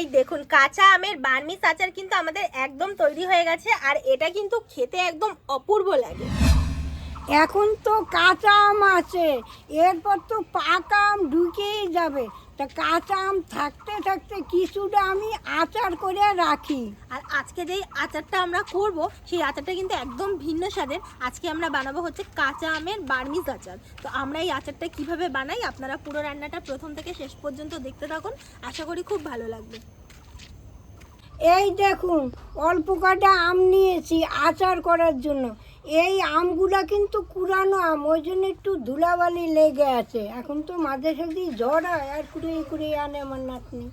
এই দেখুন কাঁচা আমের বার্মিজ আচার কিন্তু আমাদের একদম তৈরি হয়ে গেছে, আর এটা কিন্তু খেতে একদম অপূর্ব লাগে। এখন তো কাঁচা আম আছে, এরপর তো পাকা আম ঢুকেই যাবে। তা কাঁচা আম থাকতে থাকতে কিছুটা আমি আচার করে রাখি। আর আজকে যেই আচারটা আমরা করব সেই আচারটা কিন্তু একদম ভিন্ন স্বাদের। আজকে আমরা বানাবো হচ্ছে কাঁচা আমের বার্মিজ আচার। তো আমরা এই আচারটা কিভাবে বানাই আপনারা পুরো রান্নাটা প্রথম থেকে শেষ পর্যন্ত দেখতে থাকুন, আশা করি খুব ভালো লাগবে। এই দেখুন অল্প কটা আম নিয়েছি আচার করার জন্য। এই আমগুলা কিন্তু কুড়ানো আম, ওই জন্য একটু ধুলাবালি লেগে আছে। এখন তো মাঝে সাঝে জ্বর হয়, আর কুড়িয়ে কুড়িয়ে আনে আমার নাতনি।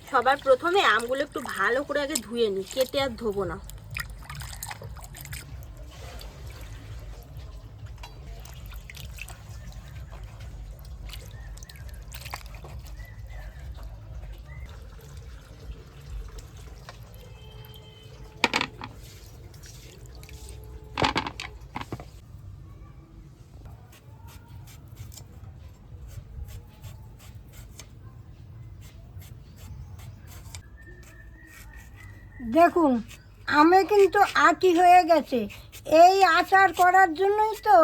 সবার প্রথমে আমগুলো একটু ভালো করে আগে ধুয়ে নিই, কেটে আর ধোবো না। দেখুন আমে কিন্তু আটি হয়ে গেছে। এই আচার করার জন্যই তো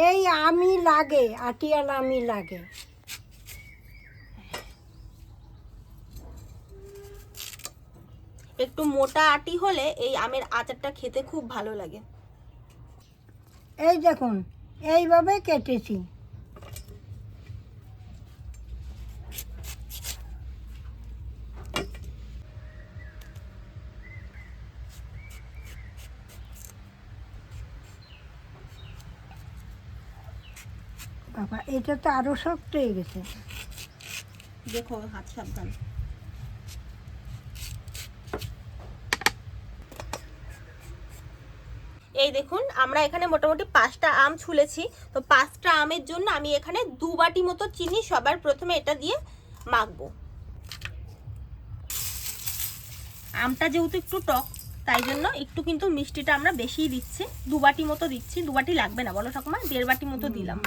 এই আমি লাগে, আটিয়াল আমি লাগে। একটু মোটা আটি হলে এই আমের আচারটা খেতে খুব ভালো লাগে। এই দেখুন এইভাবে কেটেছি। বাবা এটা তো আরো শক্ত হয়ে গেছে। দেখো হাত সাবধান। এই দেখুন আমরা এখানে মোটামুটি 5টা আম ছুলেছি। তো 5টা আমের জন্য আমি এখানে 2 বাটি মতো চিনি সবার প্রথমে এটা দিয়ে মাখবো। আমটা যেহেতু একটু টক তাই জন্য একটু কিন্তু মিষ্টিটা আমরা বেশিই দিচ্ছি, 2 বাটি মতো দিচ্ছি। 2 বাটি লাগবে না বলো ঠাকুমা, 1.5 বাটি মতো দিলাম।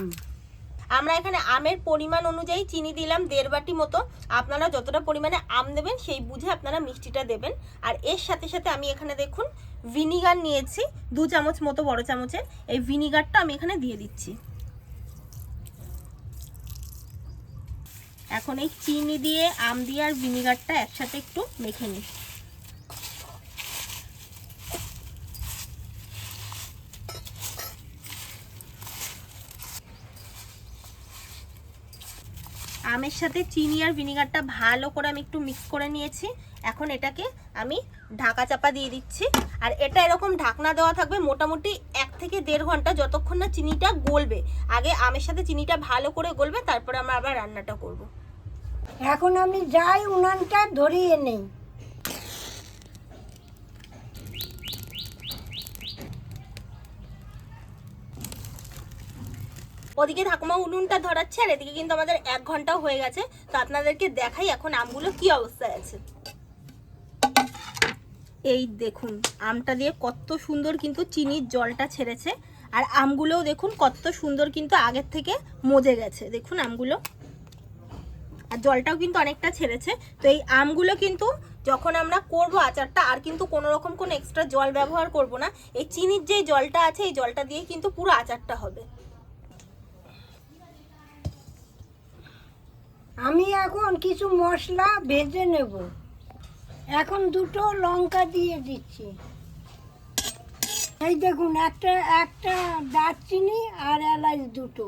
আমরা এখানে আমের পরিমাণ অনুযায়ী চিনি দিলাম 1.5 বাটি মতো। আপনারা যতটা পরিমাণে আম দেবেন সেই বুঝে আপনারা মিষ্টিটা দেবেন। আর এর সাথে সাথে আমি এখানে দেখুন ভিনিগার নিয়েছি 2 চামচ মতো, বড় চামচের। এই ভিনিগারটা আমি এখানে দিয়ে দিচ্ছি। এখন এই চিনি দিয়ে আম দিয়ে আর ভিনিগারটা একসাথে একটু মেখে নিই। আমের সাথে চিনি আর ভিনিগারটা ভালো করে আমি একটু মিক্স করে নিয়েছি। এখন এটাকে আমি ঢাকা চাপা দিয়ে দিচ্ছি। আর এটা এরকম ঢাকনা দেওয়া থাকবে মোটামুটি 1 থেকে 1.5 ঘন্টা, যতক্ষণ না চিনিটা গলবে। আগে আমের সাথে চিনিটা ভালো করে গলবে, তারপরে আমরা আবার রান্নাটা করব। এখন আমি যাই উনানটা ধরিয়ে নেই। ওদিকে ঠাকুমা উনুনটা ধরাচ্ছে, আর এদিকে কিন্তু আমাদের 1 ঘন্টাও হয়ে গেছে। তো আপনাদেরকে দেখাই এখন আমগুলো কি অবস্থায় আছে। এই দেখুন আমটা দিয়ে কত সুন্দর কিন্তু চিনির জলটা ছেড়েছে। আর আমগুলোও দেখুন কত সুন্দর কিন্তু আগের থেকে মজে গেছে। দেখুন আমগুলো, আর জলটাও কিন্তু অনেকটা ছেড়েছে। তো এই আমগুলো কিন্তু যখন আমরা করব আচারটা, আর কিন্তু কোনো রকম কোনো এক্সট্রা জল ব্যবহার করব না। এই চিনির যে জলটা আছে এই জলটা দিয়ে কিন্তু পুরো আচারটা হবে। আমি এখন কিছু মশলা ভেজে নেব। এখন 2টো লঙ্কা দিয়ে দিচ্ছি। এই দেখুন একটা দারচিনি আর এলাচ 2টো।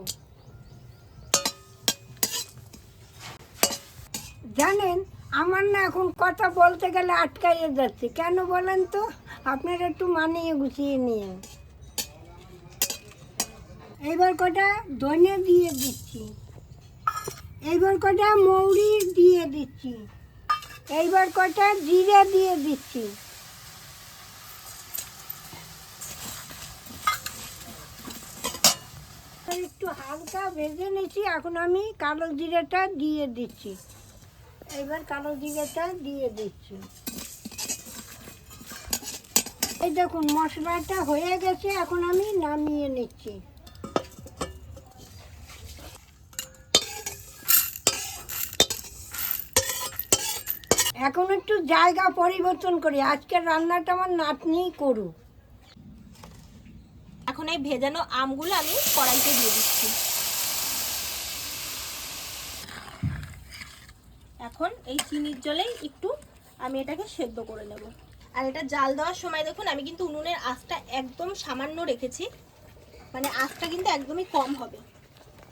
জানেন আমার না এখন কথা বলতে গেলে আটকাইয়ে যাচ্ছে, কেন বলেন তো? আপনারা একটু মানিয়ে গুছিয়ে নিন। এইবার কটা ধনে দিয়ে দিচ্ছি, এইবার কটা মৌরি দিয়ে দিচ্ছি, এইবার কটা জিরে দিয়ে দিচ্ছি। একটু হালকা ভেজে নিচ্ছি। এখন আমি কালো জিরেটা দিয়ে দিচ্ছি। এইবার কালো জিরেটা দিয়ে দিচ্ছি। এই দেখুন মশলাটা হয়ে গেছে, এখন আমি নামিয়ে নিচ্ছি। এখন একটু জায়গা পরিবর্তন করি, আজকের রান্নাটা আমার নাতনিই করুক। এখন এই ভেজানো আমগুলো আমি কড়াইতে দিয়ে দিচ্ছি। এখন এই চিনির জলেই একটু আমি এটাকে সেদ্ধ করে নেব। আর এটা জাল দেওয়ার সময় দেখুন আমি কিন্তু উনুনের আঁচটা একদম সামান্য রেখেছি, মানে আঁচটা কিন্তু একদমই কম হবে।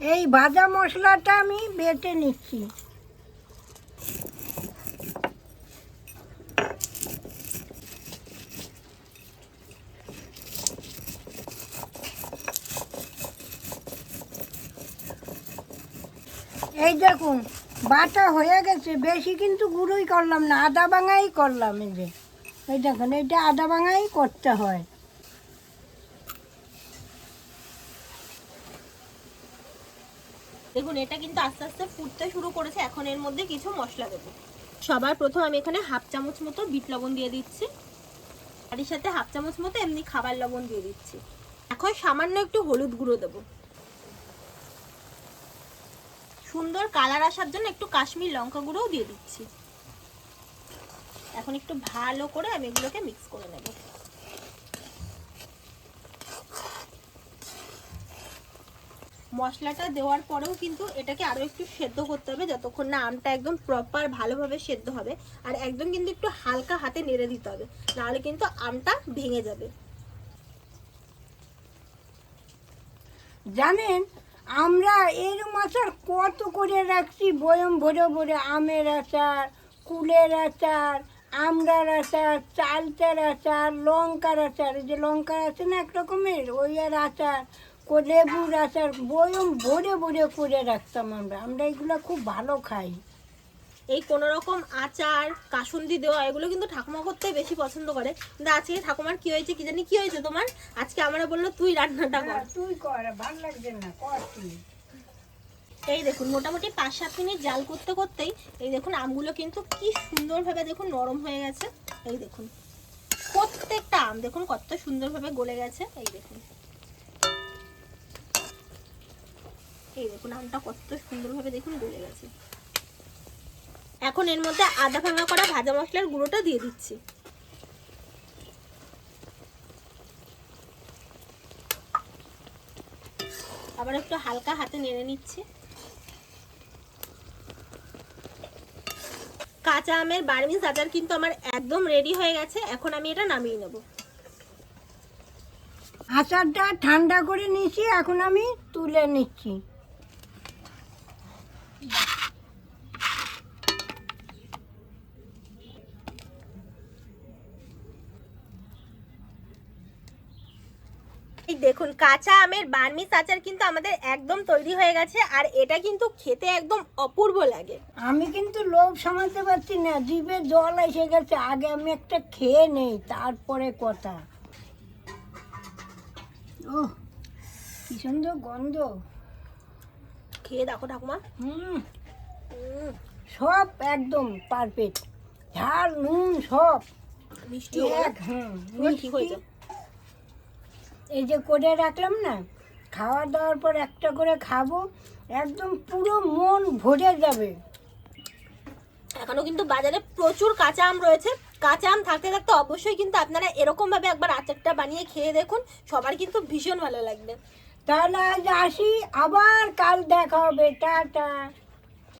এই ভাজা মশলাটা আমি বেটে নিচ্ছি। এই দেখুন বাটা হয়ে গেছে, বেশি কিন্তু গুঁড়োই করলাম না, আদা ভাঙাই করলাম। এই দেখুন এটা আদা ভাঙাই করতে হয়। দেখুন এটা কিন্তু আস্তে আস্তে ফুটতে শুরু করেছে। এখন এর মধ্যে কিছু মশলা দেবো। সবার প্রথম আমি এখানে হাফ চামচ মতো বিট লবণ দিয়ে দিচ্ছি, আর এর সাথে হাফ চামচ মতো এমনি খাবার লবণ দিয়ে দিচ্ছি। এখন সামান্য একটু হলুদ গুঁড়ো দেবো। সুন্দর কালার আসার জন্য একটু কাশ্মীর লঙ্কা গুঁড়োও দিয়ে দিচ্ছি। এখন একটু ভালো করে আমি এগুলোকে মিক্স করে নেব। মশলাটা দেওয়ার পরেও কিন্তু এটাকে আরো একটু সেদ্ধ করতে হবে, যতক্ষণ না আমটা একদম প্রপার ভালোভাবে সেদ্ধ হবে। আর একদম কিন্তু একটু হালকা হাতে নেড়ে দিতে হবে, নাহলে কিন্তু আমটা ভেঙে যাবে। জানেন আমরা এরম আচার কত করে রাখছি, বয়ম ভরে ভরে, আমের আচার, কুলের আচার, আমড়ার আচার, চালতার আচার, লঙ্কার আচার, এই যে লঙ্কার আছে না এক রকমের, ওই আর আচার, লেবুর আচার, বয়ম ভরে ভরে করে রাখতাম আমরা। আমরা এগুলো খুব ভালো খাই। এই কোনো রকম আচার কাসুন্দি দেওয়া এগুলো কিন্তু ঠাকুমা করতে বেশি পছন্দ করে। কিন্তু আজকে ঠাকুমার কি হয়েছে কি জানি, কি হয়েছে তোমার? আজকে আমরা বললো তুই রান্নাটা কর। তুই কর, ভালো লাগছে না, কর তুই। এই দেখুন মোটামুটি 5-7 মিনিট জাল করতে করতেই এই দেখুন আমগুলো কিন্তু কি সুন্দরভাবে দেখুন নরম হয়ে গেছে। এই দেখুন প্রত্যেকটা আম দেখুন কত সুন্দরভাবে গলে গেছে। এই দেখুন, এই দেখুন আমটা কত সুন্দরভাবে দেখুন গলে গেছে। এখন এর মধ্যে আদা ভাঙা করা ভাজা মশলার গুঁড়োটা দিয়ে দিচ্ছি। আবার একটু হালকা হাতে নেড়ে নিচ্ছি। কাঁচা আমের বার্মিজ আচার কিন্তু আমার একদম রেডি হয়ে গেছে। এখন আমি এটা নামিয়ে নেব। আচারটা ঠান্ডা করে নিচ্ছি, এখন আমি তুলে নিচ্ছি। এই দেখুন কাঁচা আমের বার্মিজ আচার কিন্তু আমাদের একদম তৈরি হয়ে গেছে। আর এটা কিন্তু খেতে একদম অপূর্ব লাগে। আমি কিন্তু লোভ সামলাতে পারছি না, জিভে জল এসে গেছে। আগে আমি একটা খেয়ে নেই, তারপরে কথা। ও কি সুন্দর গন্ধ। খেয়ে দেখো ঠাকুমা। সব একদম পারফেক্ট, ঝাল নুন সব মিষ্টি ঠিক হয়েছে। এই যে করে রাখলাম না, খাওয়া দাওয়ার পর একটা করে খাবো, একদম পুরো মন ভরে যাবে। এখনো কিন্তু বাজারে প্রচুর কাঁচা আম রয়েছে। কাঁচা আম থাকতে থাকতে অবশ্যই কিন্তু আপনারা এরকম ভাবে একবার আচারটা বানিয়ে খেয়ে দেখুন, সবার কিন্তু ভীষণ ভালো লাগবে। তাহলে আজ আসি, আবার কাল দেখা হবে, টাটা।